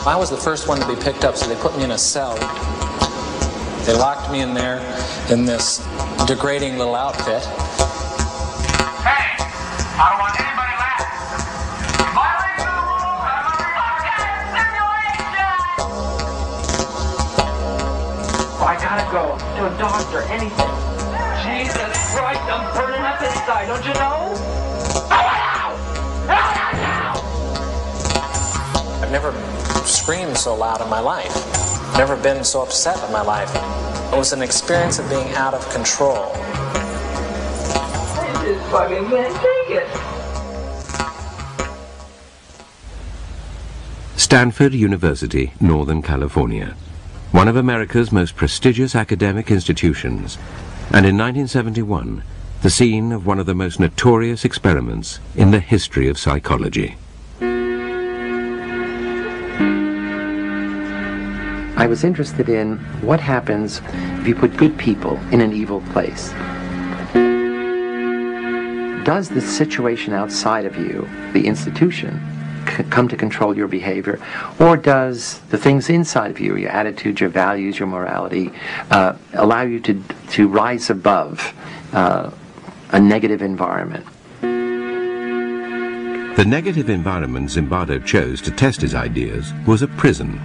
I was the first one to be picked up, so they put me in a cell. They locked me in there in this degrading little outfit. Hey, I don't want anybody left. Violation of the rules. I'm under simulation. I gotta go to a doctor, anything. Jesus Christ, I'm burning up inside, don't you know? I've never screamed so loud in my life. Never been so upset in my life. It was an experience of being out of control. I just fucking can't take it. Stanford University, Northern California, one of America's most prestigious academic institutions, and in 1971, the scene of one of the most notorious experiments in the history of psychology. I was interested in what happens if you put good people in an evil place. Does the situation outside of you, the institution, come to control your behavior, or does the things inside of you, your attitudes, your values, your morality, allow you to rise above a negative environment? The negative environment Zimbardo chose to test his ideas was a prison.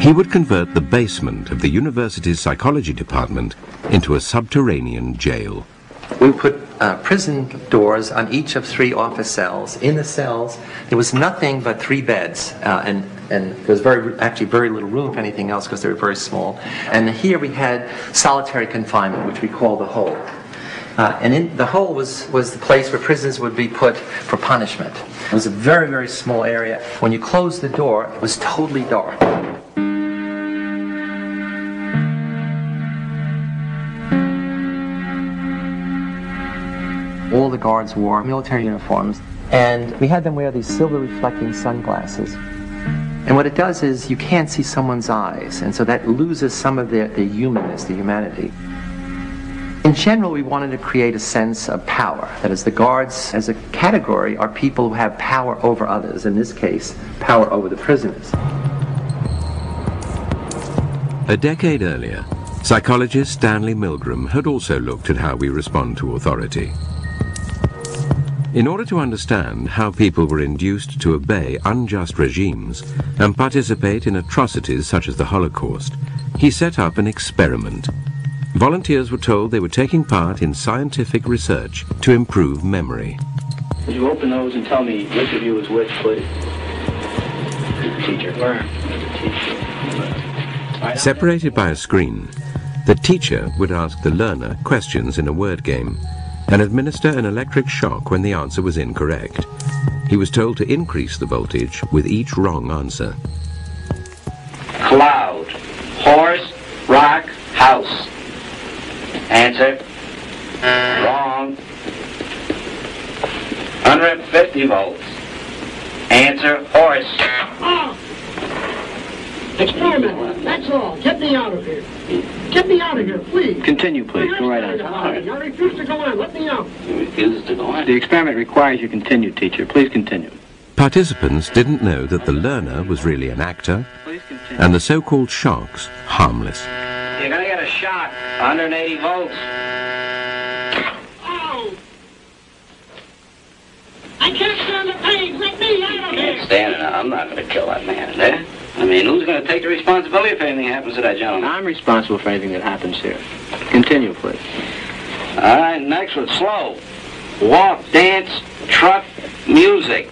He would convert the basement of the university's psychology department into a subterranean jail. We put prison doors on each of 3 office cells. In the cells, there was nothing but 3 beds, and there was actually very little room for anything else because they were very small. And here we had solitary confinement, which we call the hole. And in the hole was the place where prisoners would be put for punishment. It was a very, very small area. When you closed the door, it was totally dark. All the guards wore military uniforms, and we had them wear these silver reflecting sunglasses. And what it does is you can't see someone's eyes, and so that loses some of the humanness, the humanity. In general, we wanted to create a sense of power. That is, the guards as a category are people who have power over others, in this case, power over the prisoners. A decade earlier, psychologist Stanley Milgram had also looked at how we respond to authority. In order to understand how people were induced to obey unjust regimes and participate in atrocities such as the Holocaust, he set up an experiment. Volunteers were told they were taking part in scientific research to improve memory. Would you open those and tell me which of you is which, please? Teacher. Where? Teacher. Separated by a screen, the teacher would ask the learner questions in a word game and administer an electric shock when the answer was incorrect. He was told to increase the voltage with each wrong answer. Cloud. Horse. Rock. House. Answer. Wrong. 150 volts. Answer. Horse. Oh. Experiment. That's all. Get me out of here. Get me out of here, please. Continue, please. Go right on. I refuse to go on. Let me out. You refuse to go on? The experiment requires you continue, teacher. Please continue. Participants didn't know that the learner was really an actor and the so-called shocks harmless. You're going to get a shock. 180 volts. Oh! I can't stand the pain. Let me out of here. Can't stand it. I'm not going to kill that man, eh? I mean, who's going to take the responsibility if anything happens to that gentleman? I'm responsible for anything that happens here. Continue, please. All right, next one. Slow. Walk, dance, truck, music.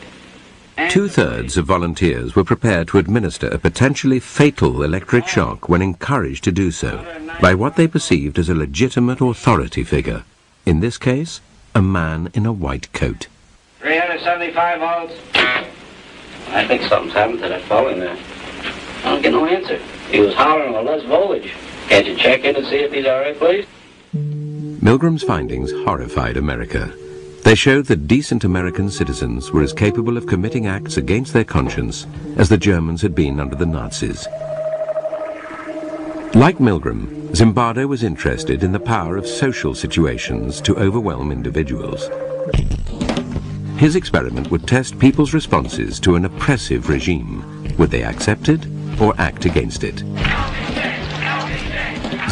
2/3 of volunteers were prepared to administer a potentially fatal electric shock when encouraged to do so by what they perceived as a legitimate authority figure. In this case, a man in a white coat. 375 volts. I think something's happened to that fellow in there. I don't get no answer. He was hollering with less voltage. Can't you check in and see if he's all right, please? Milgram's findings horrified America. They showed that decent American citizens were as capable of committing acts against their conscience as the Germans had been under the Nazis. Like Milgram, Zimbardo was interested in the power of social situations to overwhelm individuals. His experiment would test people's responses to an oppressive regime. Would they accept it or act against it.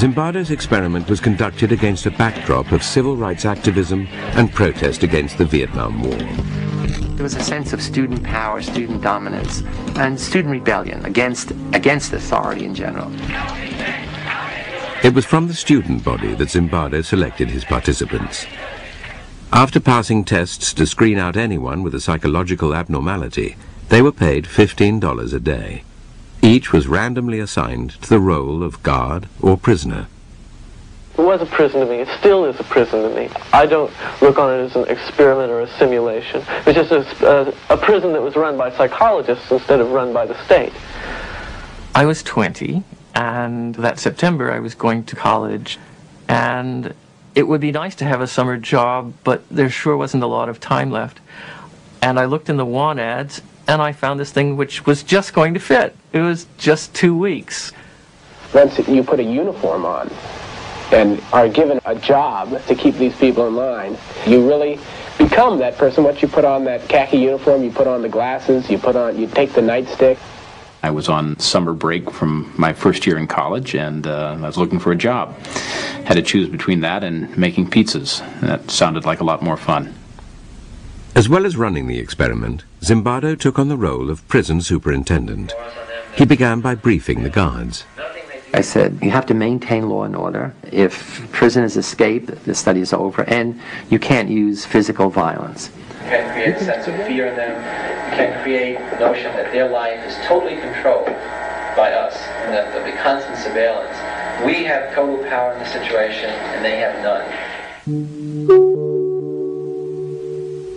Zimbardo's experiment was conducted against a backdrop of civil rights activism and protest against the Vietnam War. There was a sense of student power, student dominance, and student rebellion against authority in general. It was from the student body that Zimbardo selected his participants. After passing tests to screen out anyone with a psychological abnormality, they were paid $15 a day. Each was randomly assigned to the role of guard or prisoner. It was a prison to me. It still is a prison to me. I don't look on it as an experiment or a simulation. It's just a prison that was run by psychologists instead of run by the state. I was 20, and that September I was going to college, and it would be nice to have a summer job, but there sure wasn't a lot of time left. And I looked in the want ads, and I found this thing which was just going to fit. It was just 2 weeks. Once you put a uniform on and are given a job to keep these people in line, you really become that person. Once you put on that khaki uniform, you put on the glasses, you take the nightstick. I was on summer break from my first year in college, and I was looking for a job. Had to choose between that and making pizzas. That sounded like a lot more fun. As well as running the experiment, Zimbardo took on the role of prison superintendent. He began by briefing the guards. I said, you have to maintain law and order. If prisoners escape, the study is over, and you can't use physical violence. You can't create a sense of fear in them. You can't create the notion that their life is totally controlled by us, and that there'll be constant surveillance. We have total power in the situation, and they have none.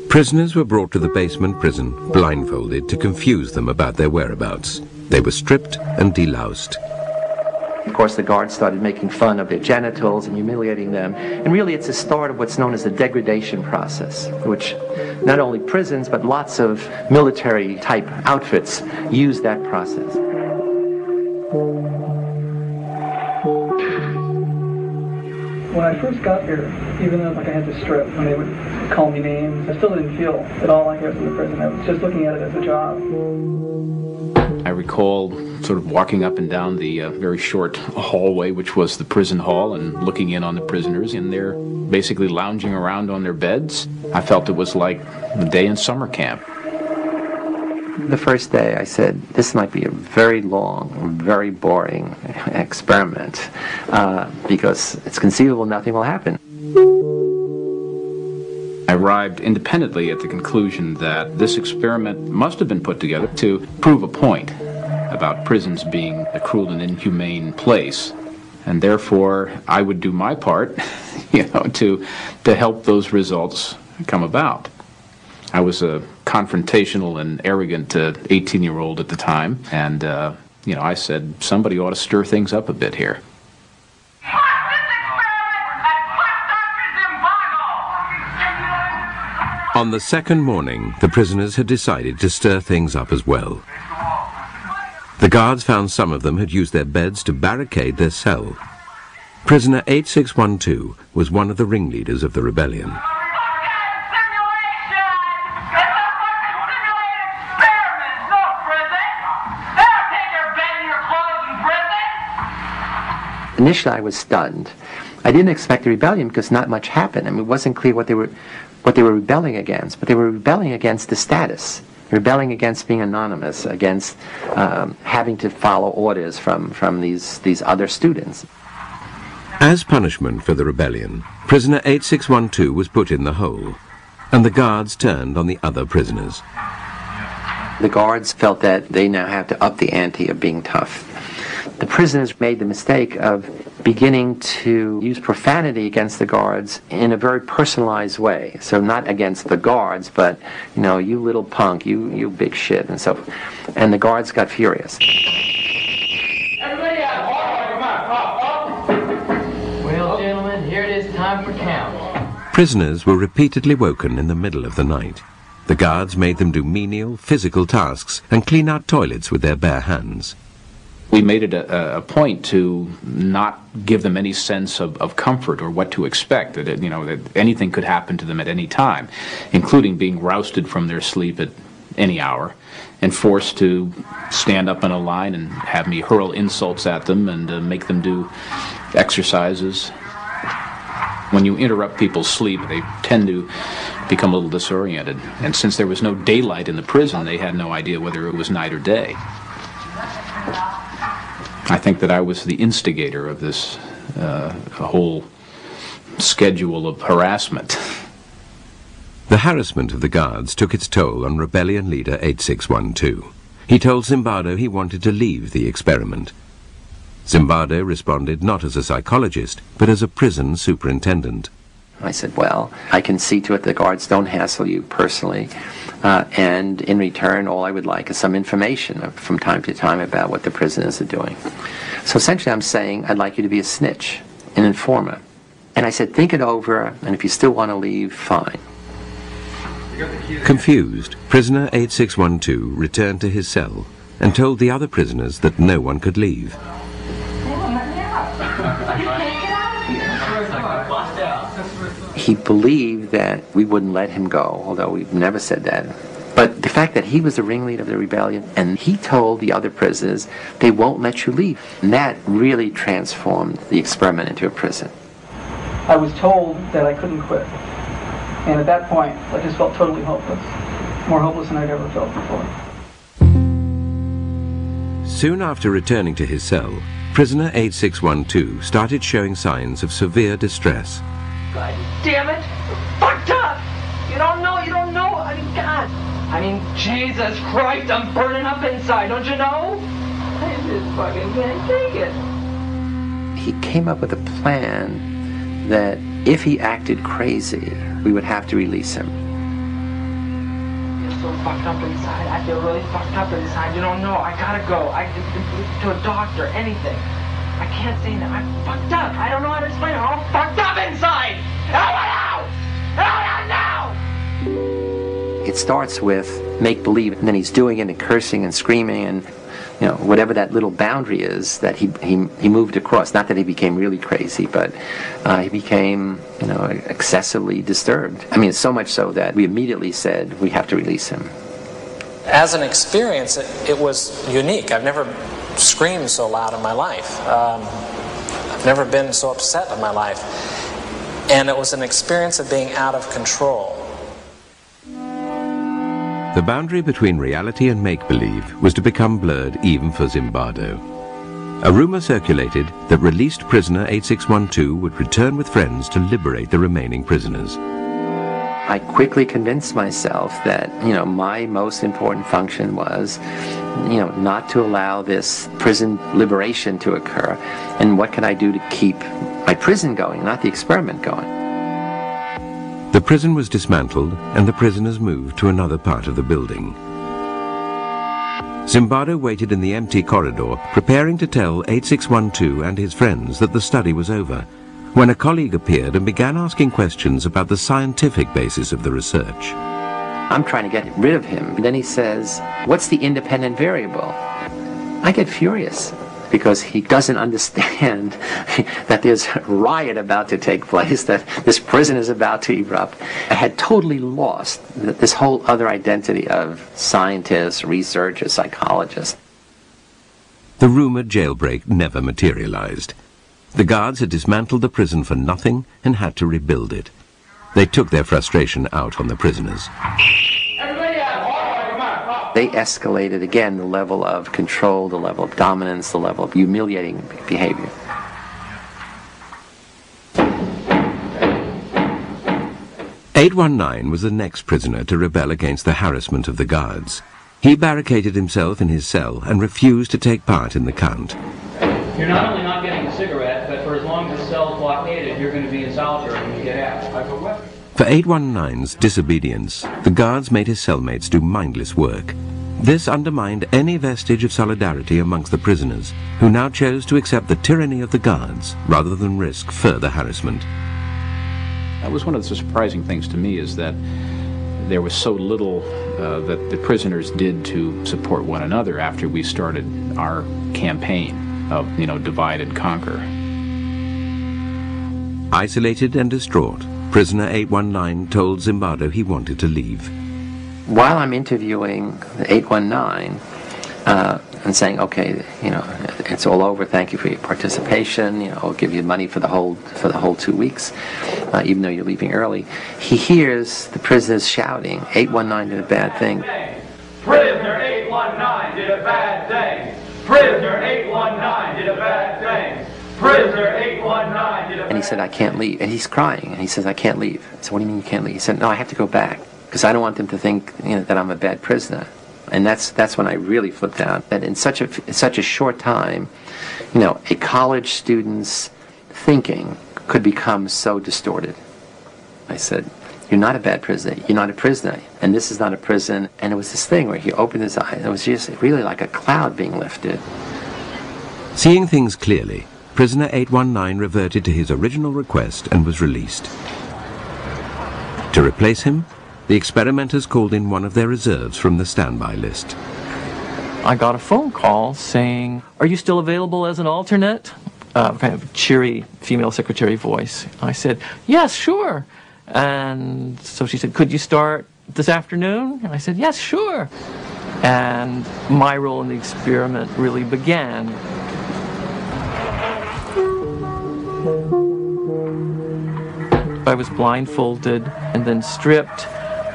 Prisoners were brought to the basement prison, blindfolded, to confuse them about their whereabouts. They were stripped and deloused. Of course, the guards started making fun of their genitals and humiliating them. And really, it's the start of what's known as the degradation process, which not only prisons, but lots of military-type outfits use that process. When I first got here, even though I had to strip, when they would call me names, I still didn't feel at all like I was in the prison. I was just looking at it as a job. I recall sort of walking up and down the very short hallway, which was the prison hall, and looking in on the prisoners, and they're basically lounging around on their beds. I felt it was like the day in summer camp. The first day I said, this might be a very long, very boring experiment, because it's conceivable nothing will happen. I arrived independently at the conclusion that this experiment must have been put together to prove a point about prisons being a cruel and inhumane place, and therefore I would do my part, to help those results come about. I was a confrontational and arrogant 18-year-old at the time, and I said somebody ought to stir things up a bit here. On the second morning, the prisoners had decided to stir things up as well. The guards found some of them had used their beds to barricade their cell. Prisoner 8612 was one of the ringleaders of the rebellion. Initially, I was stunned. I didn't expect a rebellion because not much happened. I mean, it wasn't clear what they were rebelling against, but they were rebelling against the status, rebelling against being anonymous, against having to follow orders from these other students. As punishment for the rebellion, prisoner 8612 was put in the hole, and the guards turned on the other prisoners. The guards felt that they now have to up the ante of being tough. The prisoners made the mistake of beginning to use profanity against the guards in a very personalized way. So not against the guards, but, you little punk, you big shit, and so forth. And the guards got furious. Well, gentlemen, here it is time for count. Prisoners were repeatedly woken in the middle of the night. The guards made them do menial, physical tasks and clean out toilets with their bare hands. We made it a point to not give them any sense of comfort or what to expect, that anything could happen to them at any time, including being rousted from their sleep at any hour and forced to stand up in a line and have me hurl insults at them and make them do exercises. When you interrupt people's sleep, they tend to become a little disoriented. And since there was no daylight in the prison, they had no idea whether it was night or day. I think that I was the instigator of this whole schedule of harassment. The harassment of the guards took its toll on rebellion leader 8612. He told Zimbardo he wanted to leave the experiment. Zimbardo responded not as a psychologist, but as a prison superintendent. I said, well, I can see to it the guards don't hassle you personally, and in return all I would like is some information from time to time about what the prisoners are doing. So essentially I'm saying I'd like you to be a snitch, an informer. And I said, think it over, and if you still want to leave, fine. Confused, prisoner 8612 returned to his cell and told the other prisoners that no one could leave. He believed that we wouldn't let him go, although we've never said that. But the fact that he was the ringleader of the rebellion, and he told the other prisoners, they won't let you leave. And that really transformed the experiment into a prison. I was told that I couldn't quit. And at that point, I just felt totally hopeless. More hopeless than I'd ever felt before. Soon after returning to his cell, prisoner 8612 started showing signs of severe distress. God damn it! Fucked up! You don't know, I mean, God! I mean, Jesus Christ, I'm burning up inside, don't you know? I just fucking can't take it. He came up with a plan that if he acted crazy, we would have to release him. I feel so fucked up inside. I feel really fucked up inside. You don't know. I gotta go. To a doctor, anything. I can't say that. I'm fucked up. I don't know how to explain it. I'm all fucked up inside. Help now! It starts with make-believe, and then he's doing it and cursing and screaming and, you know, whatever that little boundary is that he moved across. Not that he became really crazy, but he became, you know, excessively disturbed. I mean, so much so that we immediately said we have to release him. As an experience, it was unique. I've never screamed so loud in my life. I've never been so upset in my life. And it was an experience of being out of control. The boundary between reality and make-believe was to become blurred even for Zimbardo. A rumor circulated that released prisoner 8612 would return with friends to liberate the remaining prisoners. I quickly convinced myself that, you know, my most important function was, you know, not to allow this prison liberation to occur. And what can I do to keep my prison going, not the experiment going? The prison was dismantled and the prisoners moved to another part of the building. Zimbardo waited in the empty corridor, preparing to tell 8612 and his friends that the study was over, when a colleague appeared and began asking questions about the scientific basis of the research. I'm trying to get rid of him. Then he says, what's the independent variable? I get furious because he doesn't understand that there's a riot about to take place, that this prison is about to erupt. I had totally lost this whole other identity of scientist, researcher, psychologist. The rumored jailbreak never materialized. The guards had dismantled the prison for nothing and had to rebuild it. They took their frustration out on the prisoners. They escalated again the level of control, the level of dominance, the level of humiliating behavior. "819 was the next prisoner to rebel against the harassment of the guards. He barricaded himself in his cell and refused to take part in the count. You're not only not getting a cigarette, but for as long as the cell's blockaded, you're going to be in solitary when you get out. For 819's disobedience, the guards made his cellmates do mindless work. This undermined any vestige of solidarity amongst the prisoners, who now chose to accept the tyranny of the guards rather than risk further harassment. That was one of the surprising things to me, is that there was so little that the prisoners did to support one another after we started our campaign of, you know, divide and conquer. Isolated and distraught, prisoner 819 told Zimbardo he wanted to leave. while I'm interviewing the 819 and saying, okay, you know, it's all over. Thank you for your participation. You know, I'll give you money for the whole 2 weeks, even though you're leaving early. He hears the prisoners shouting, 819 did a bad thing. Prisoner 819 did a bad thing. Prisoner 819 did a bad thing. Prisoner 819 did a bad thing. And he said, I can't leave. And he's crying. And he says, I can't leave. I said, what do you mean you can't leave? He said, no, I have to go back because I don't want them to think, you know, that I'm a bad prisoner. And that's when I really flipped out. That in such a short time, you know, a college student's thinking could become so distorted. I said, you're not a bad prisoner. You're not a prisoner. And this is not a prison. And it was this thing where he opened his eyes. It was just really like a cloud being lifted. Seeing things clearly, prisoner 819 reverted to his original request and was released. To replace him, the experimenters called in one of their reserves from the standby list. I got a phone call saying, are you still available as an alternate? Kind of cheery female secretary voice. I said, yes, sure. And so she said, could you start this afternoon? And I said, yes, sure. And my role in the experiment really began. I was blindfolded and then stripped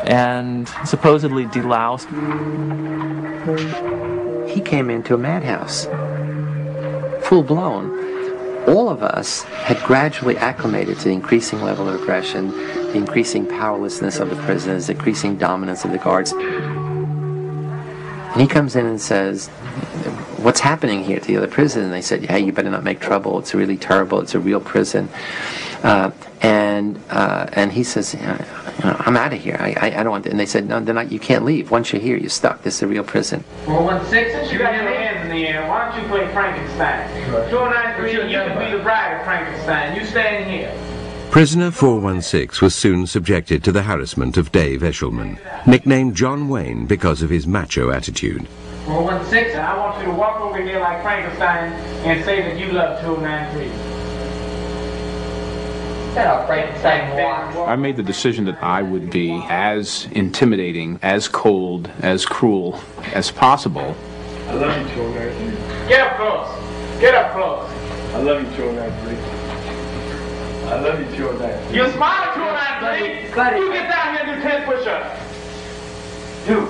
and supposedly deloused. He came into a madhouse, full blown. All of us had gradually acclimated to the increasing level of aggression, the increasing powerlessness of the prisoners, the increasing dominance of the guards. And he comes in and says, what's happening here to the other prisoners? And they said, hey, you better not make trouble. It's really terrible. It's a real prison. And he says, I'm out of here. I don't want to. And they said, no, they're not, you can't leave. Once you're here, you're stuck. This is a real prison. 416, since you got your hands in the air, why don't you play Frankenstein? 293, you can be the bride of Frankenstein. You stand here. Prisoner 416 was soon subjected to the harassment of Dave Eshelman, nicknamed John Wayne because of his macho attitude. 416, I want you to walk over here like Frankenstein and say that you love 293. I made the decision that I would be as intimidating, as cold, as cruel as possible. I love you, 293. Get up close. Get up close. I love you, 293. I love you, 293. You smile, 293. You get down here and do 10 push-ups. 2,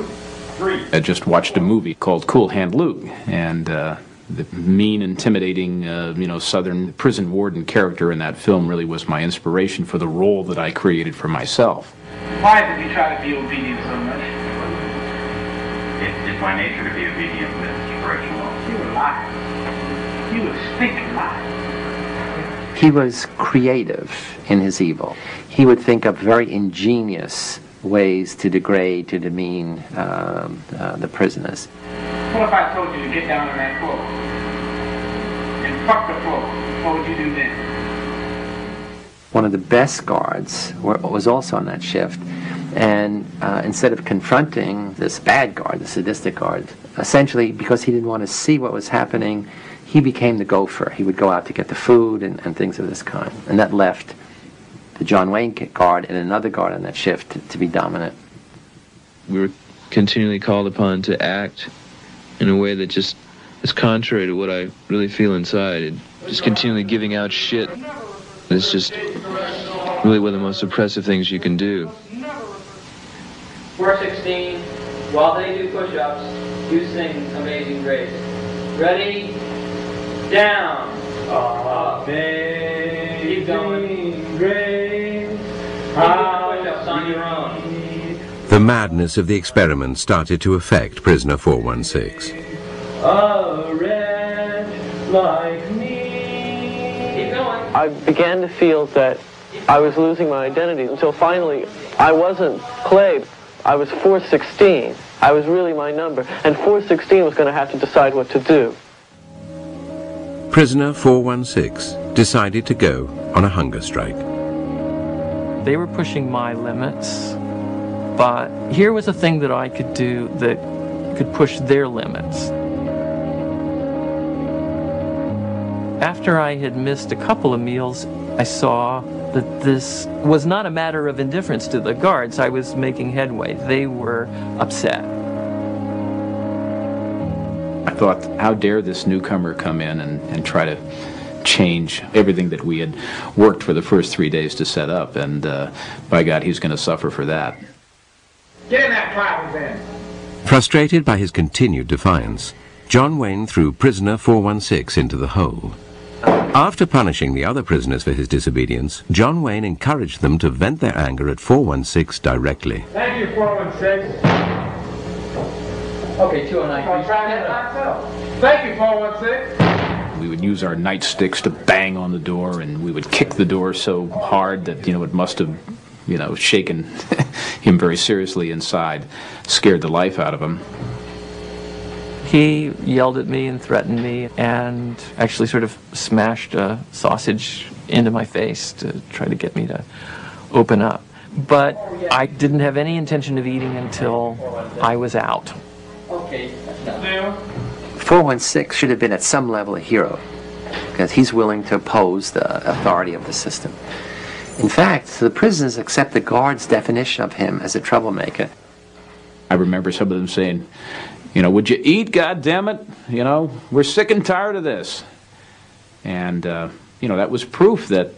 3. I just watched a movie called Cool Hand Luke, and the mean, intimidating, Southern prison warden character in that film really was my inspiration for the role that I created for myself. Why did you try to be obedient so much? It's my nature to be obedient, Mr. Reginald. You were lying. You were stinking lying. He was creative in his evil. He would think up very ingenious ways to degrade, to demean the prisoners. What if I told you to get down on that floor and fuck the floor? What would you do then? One of the best guards was also on that shift, and instead of confronting this bad guard, the sadistic guard, essentially because he didn't want to see what was happening, he became the gopher. He would go out to get the food and things of this kind, and that left the John Wayne guard and another guard on that shift to be dominant. We were continually called upon to act in a way that just is contrary to what I really feel inside. And just continually giving out shit. It's just really one of the most oppressive things you can do. 416, while they do push-ups, you sing Amazing Grace. Ready? Down. Keep going. Grace. You do push-ups on your own. The madness of the experiment started to affect prisoner 416. A wretch like me. Keep going. I began to feel that I was losing my identity until finally I wasn't Clay. I was 416. I was really my number. And 416 was going to have to decide what to do. Prisoner 416 decided to go on a hunger strike. They were pushing my limits. But here was a thing that I could do that could push their limits. After I had missed a couple of meals, I saw that this was not a matter of indifference to the guards. I was making headway. They were upset. I thought, how dare this newcomer come in and try to change everything that we had worked for the first 3 days to set up, and by God, he's going to suffer for that. Get in that private then. Frustrated by his continued defiance, John Wayne threw prisoner 416 into the hole. After punishing the other prisoners for his disobedience, John Wayne encouraged them to vent their anger at 416 directly. Thank you, 416. Okay, 209. I'll try that myself. Thank you, 416. We would use our nightsticks to bang on the door, and we would kick the door so hard that, it must have, shaken him very seriously inside, scared the life out of him. He yelled at me and threatened me and actually sort of smashed a sausage into my face to try to get me to open up. But I didn't have any intention of eating until I was out. Okay. 416 should have been at some level a hero, because he's willing to oppose the authority of the system. In fact, the prisoners accept the guards' definition of him as a troublemaker. I remember some of them saying, would you eat, goddammit? We're sick and tired of this. And, that was proof that,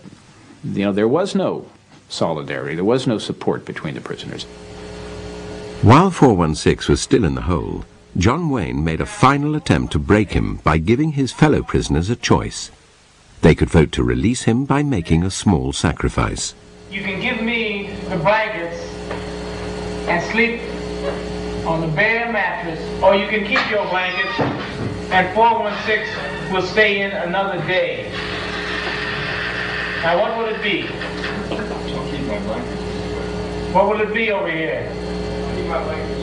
there was no solidarity, there was no support between the prisoners. While 416 was still in the hole, John Wayne made a final attempt to break him by giving his fellow prisoners a choice. They could vote to release him by making a small sacrifice. You can give me the blankets and sleep on the bare mattress, or you can keep your blankets and 416 will stay in another day. Now what will it be? I'll keep my blankets. What will it be over here? I'll keep my blankets.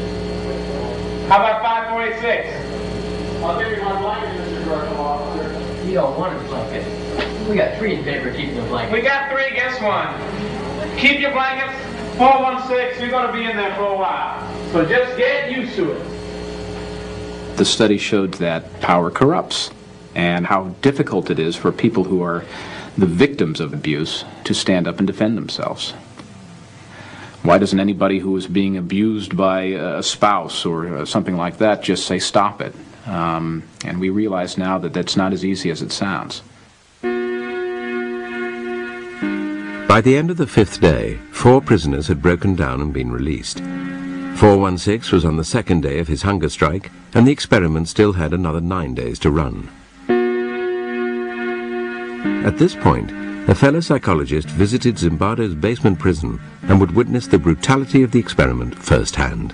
How about 5486? I'll give you my blankets, Mr. Correctional Officer. You don't want a blanket. We got 3 in favor of keeping the blanket. We got 3, guess 1. Keep your blankets, 416, you're going to be in there for a while. So just get used to it. The study showed that power corrupts, and how difficult it is for people who are the victims of abuse to stand up and defend themselves. Why doesn't anybody who is being abused by a spouse or something like that just say, stop it? And we realize now that that's not as easy as it sounds. By the end of the 5th day, 4 prisoners had broken down and been released. 416 was on the 2nd day of his hunger strike, and the experiment still had another 9 days to run. At this point, a fellow psychologist visited Zimbardo's basement prison and would witness the brutality of the experiment firsthand.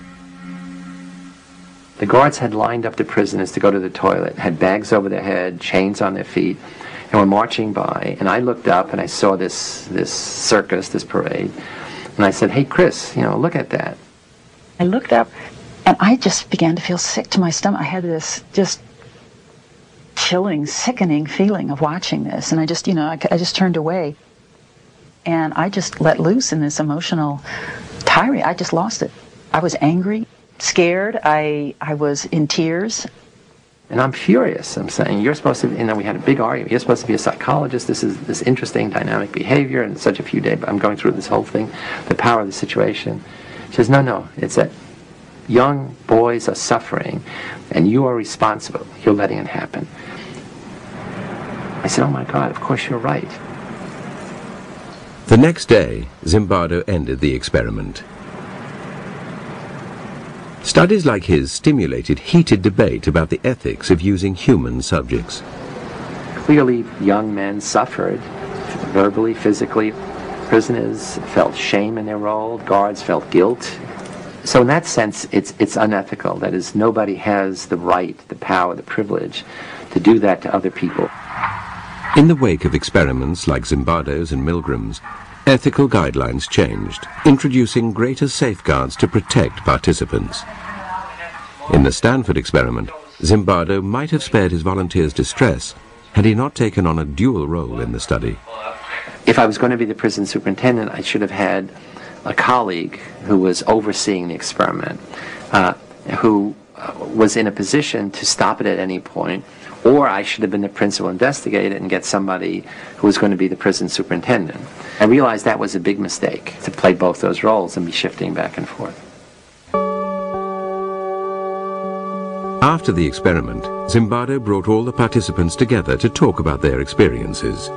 The guards had lined up the prisoners to go to the toilet, had bags over their head, chains on their feet, and were marching by. And I looked up and I saw this circus, this parade, and I said, "Hey, Chris, look at that." I looked up and I just began to feel sick to my stomach. I had this just chilling, sickening feeling of watching this, and I just turned away, and I just let loose in this emotional tirade. I just lost it. I was angry, scared. I was in tears. And I'm furious. I'm saying, you're supposed to, we had a big argument. You're supposed to be a psychologist. This is this interesting dynamic behavior in such a few days. I'm going through this whole thing, the power of the situation. She says, no, it's that young boys are suffering, and you are responsible. You're letting it happen. I said, oh my God, of course you're right. The next day, Zimbardo ended the experiment. Studies like his stimulated heated debate about the ethics of using human subjects. Clearly, young men suffered, verbally, physically. Prisoners felt shame in their role. Guards felt guilt. So in that sense, it's unethical. That is, nobody has the right, the power, the privilege to do that to other people. In the wake of experiments like Zimbardo's and Milgram's, ethical guidelines changed, introducing greater safeguards to protect participants. In the Stanford experiment, Zimbardo might have spared his volunteers distress had he not taken on a dual role in the study. If I was going to be the prison superintendent, I should have had a colleague who was overseeing the experiment, who was in a position to stop it at any point, or I should have been the principal investigator and get somebody who was going to be the prison superintendent. I realized that was a big mistake, to play both those roles and be shifting back and forth. After the experiment, Zimbardo brought all the participants together to talk about their experiences.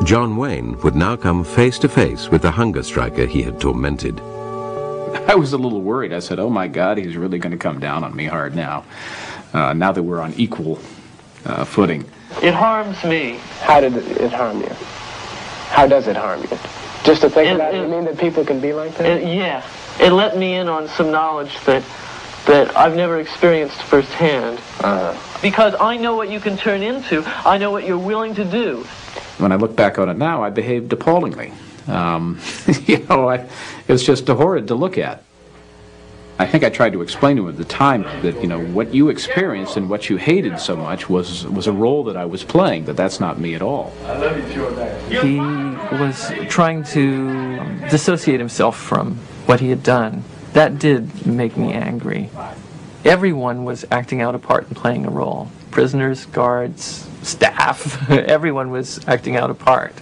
John Wayne would now come face to face with the hunger striker he had tormented. I was a little worried. I said, oh my God, he's really going to come down on me hard now, now that we're on equal footing. It harms me. How did it harm you? How does it harm you? Just to think about it, you mean that people can be like that? Yeah. It let me in on some knowledge that I've never experienced firsthand. Because I know what you can turn into. I know what you're willing to do. When I look back on it now, I behaved appallingly. It was just horrid to look at. I think I tried to explain to him at the time that, what you experienced and what you hated so much was a role that I was playing, that's not me at all. I love you, Jordan. He was trying to dissociate himself from what he had done. That did make me angry. Everyone was acting out a part and playing a role. Prisoners, guards, staff, everyone was acting out a part.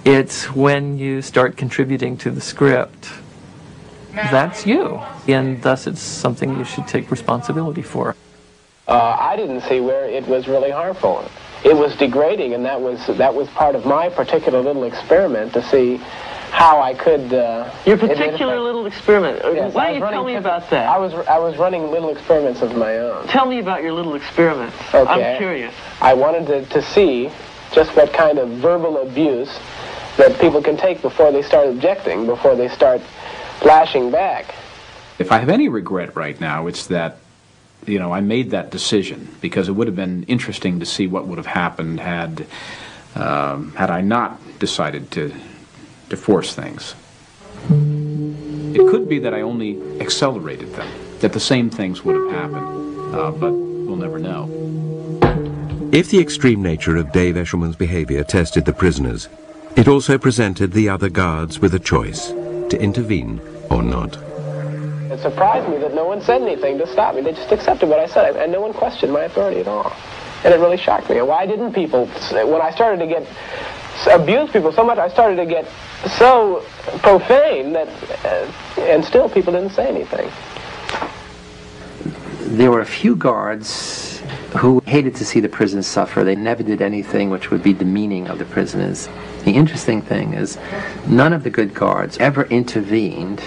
It's when you start contributing to the script, that's you. And thus it's something you should take responsibility for. I didn't see where it was really harmful. It was degrading, and that was part of my particular little experiment to see how I could... Your particular little experiment. Yes, Why don't you tell me about that? I was running little experiments of my own. Tell me about your little experiments. Okay. I'm curious. I wanted to see just what kind of verbal abuse that people can take before they start objecting, before they start flashing back. If I have any regret right now, it's that, I made that decision, because it would have been interesting to see what would have happened had I not decided to force things. It could be that I only accelerated them, that the same things would have happened, but we'll never know. If the extreme nature of Dave Eshelman's behavior tested the prisoners, it also presented the other guards with a choice, to intervene or not. It surprised me that no one said anything to stop me. They just accepted what I said, and no one questioned my authority at all. And it really shocked me. Why didn't people, when I started to abuse people so much, I started to get so profane that, and still people didn't say anything. There were a few guards who hated to see the prisoners suffer. They never did anything which would be demeaning of the prisoners. The interesting thing is, none of the good guards ever intervened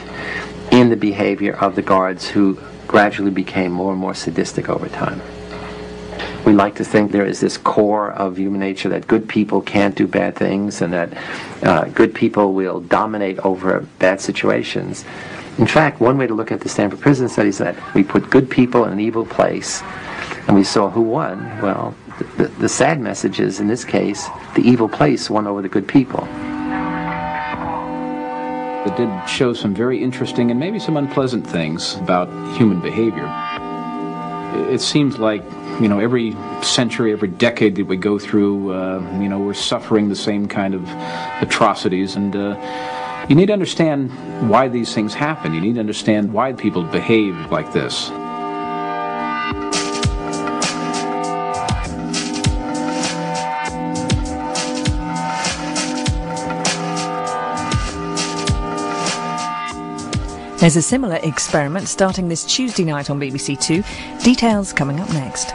in the behavior of the guards who gradually became more and more sadistic over time. We like to think there is this core of human nature that good people can't do bad things, and that good people will dominate over bad situations. In fact, one way to look at the Stanford prison study is that we put good people in an evil place, and we saw who won. Well, the sad message is, in this case, the evil place won over the good people. It did show some very interesting and maybe some unpleasant things about human behavior. It seems like, every century, every decade that we go through, we're suffering the same kind of atrocities, and you need to understand why these things happen. You need to understand why people behave like this. There's a similar experiment starting this Tuesday night on BBC Two. Details coming up next.